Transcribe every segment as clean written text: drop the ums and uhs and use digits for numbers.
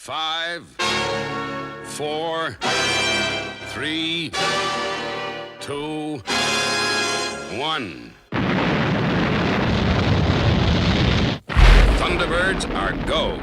5, 4, 3, 2, 1. Thunderbirds are go.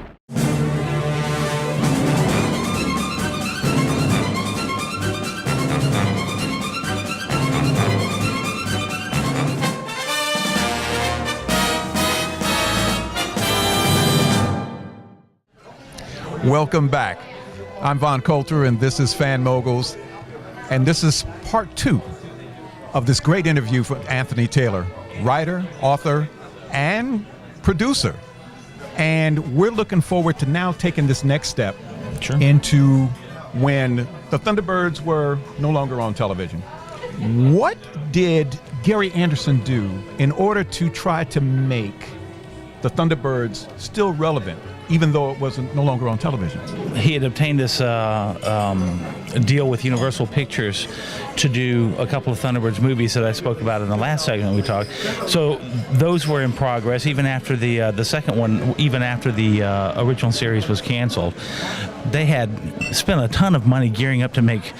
Welcome back. I'm Von Coulter, and this is Fan Moguls, and this is part 2 of this great interview with Anthony Taylor, writer, author, and producer. And we're looking forward to now taking this next step into when the Thunderbirds were no longer on television. What did Gary Anderson do in order to try to make the Thunderbirds still relevant, even though it wasn't no longer on television? He had obtained this deal with Universal Pictures to do a couple of Thunderbirds movies that I spoke about in the last segment we talked. So those were in progress even after the second one, even after the original series was canceled. They had spent a ton of money gearing up to make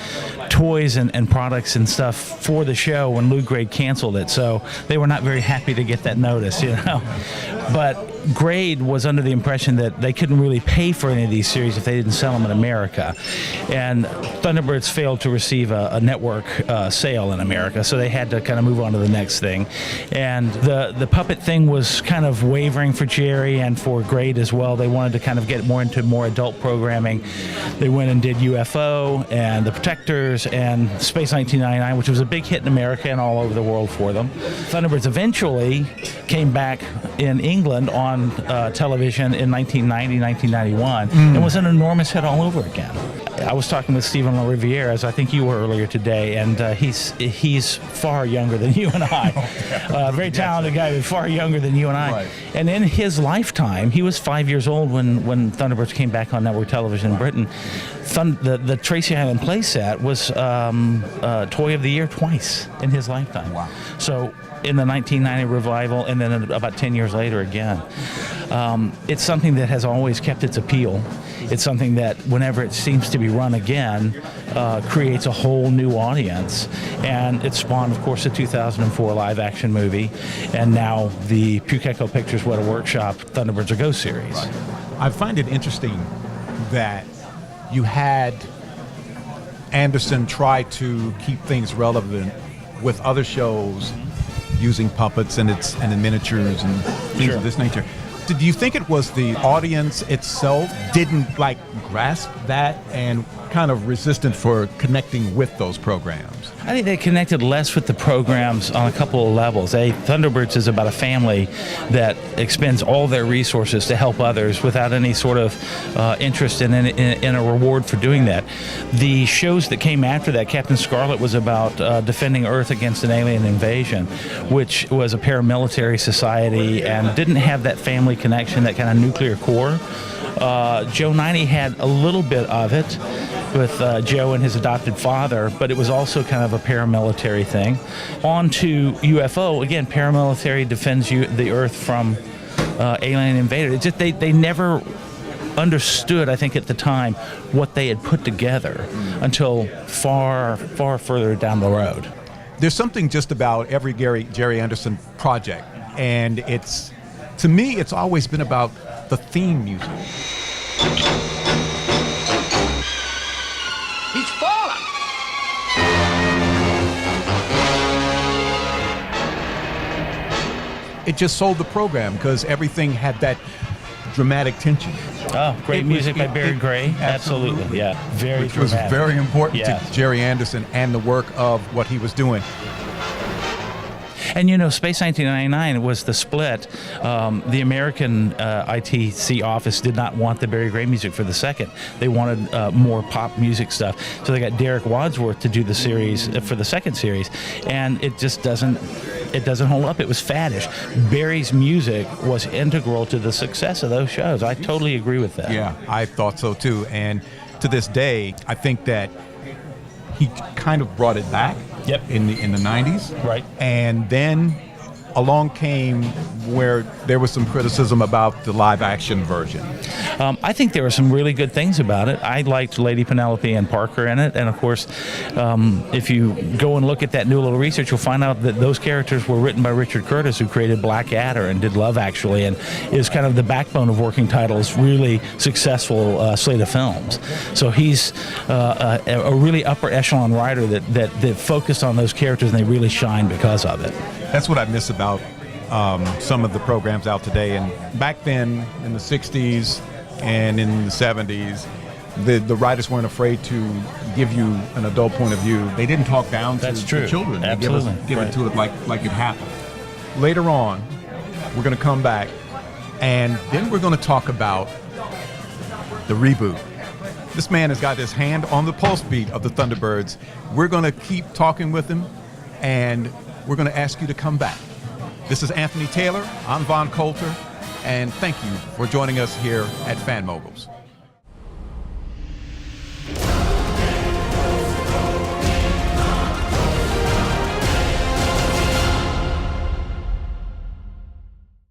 toys and products and stuff for the show when Lew Grade canceled it. So they were not very happy to get that notice, you know. But Grade was under the impression that they couldn't really pay for any of these series if they didn't sell them in America. And Thunderbirds failed to receive a network sale in America, so they had to kind of move on to the next thing. And the puppet thing was kind of wavering for Jerry and for Grade as well. They wanted to kind of get more into more adult programming. They went and did UFO and The Protectors and Space 1999, which was a big hit in America and all over the world for them. Thunderbirds eventually came back in England on television in 1990, 1991, and was an enormous hit all over again. I was talking with Stephen LaRiviere, as I think you were earlier today, and he's far younger than you and I. Very talented guy, but far younger than you and I. Right. And in his lifetime, he was 5 years old when Thunderbirds came back on network television in Britain. The Tracy Island playset was Toy of the Year twice in his lifetime. Wow. So in the 1990 revival, and then about 10 years later again. It's something that has always kept its appeal. It's something that whenever it seems to be run again, creates a whole new audience. And it spawned, of course, the 2004 live-action movie, and now the Pukeco Pictures What a Workshop Thunderbirds Are Go series. I find it interesting that you had Anderson try to keep things relevant with other shows using puppets and the miniatures and things of this nature. Do you think it was the audience itself didn't grasp that and kind of resistant for connecting with those programs? I think they connected less with the programs on a couple of levels. Thunderbirds is about a family that expends all their resources to help others without any sort of interest in a reward for doing that. The shows that came after that, Captain Scarlet was about defending Earth against an alien invasion, which was a paramilitary society and didn't have that family connection, that kind of nuclear core. Joe 90 had a little bit of it with Joe and his adopted father, but it was also kind of a paramilitary thing. On to UFO, again, paramilitary defends the Earth from alien invaders. It's just they never understood, I think, at the time, what they had put together until far, far further down the road. There's something just about every Jerry Anderson project, and to me, it's always been about the theme music. He's fallen! It just sold the program because everything had that dramatic tension. Oh, great music by Barry Gray. Absolutely, yeah. Very Which was dramatic. very important Yes. to Jerry Anderson and the work of what he was doing. And you know, Space 1999 was the split. The American ITC office did not want the Barry Gray music for the second. They wanted more pop music stuff. So they got Derek Wadsworth to do the series for the second series, and it just doesn't hold up. It was faddish. Barry's music was integral to the success of those shows. I totally agree with that. Yeah, I thought so too. And to this day, I think that he kind of brought it back. Yep. In the 90s. Right. And then along came where there was some criticism about the live action version. I think there were some really good things about it. I liked Lady Penelope and Parker in it, and of course, if you go and look at that new little research, you'll find out that those characters were written by Richard Curtis, who created Blackadder and did Love Actually, and is kind of the backbone of Working Title's really successful slate of films. So he's a really upper echelon writer that focused on those characters, and they really shine because of it. That's what I miss about some of the programs out today. And back then, in the 60s and in the 70s, the writers weren't afraid to give you an adult point of view. They didn't talk down to That's true. the children. Absolutely. They give it to it like it happened. Later on, we're going to come back, and then we're going to talk about the reboot. This man has got his hand on the pulse beat of the Thunderbirds. We're going to keep talking with him, and we're going to ask you to come back. This is Anthony Taylor. I'm Von Coulter, and thank you for joining us here at Fan Moguls.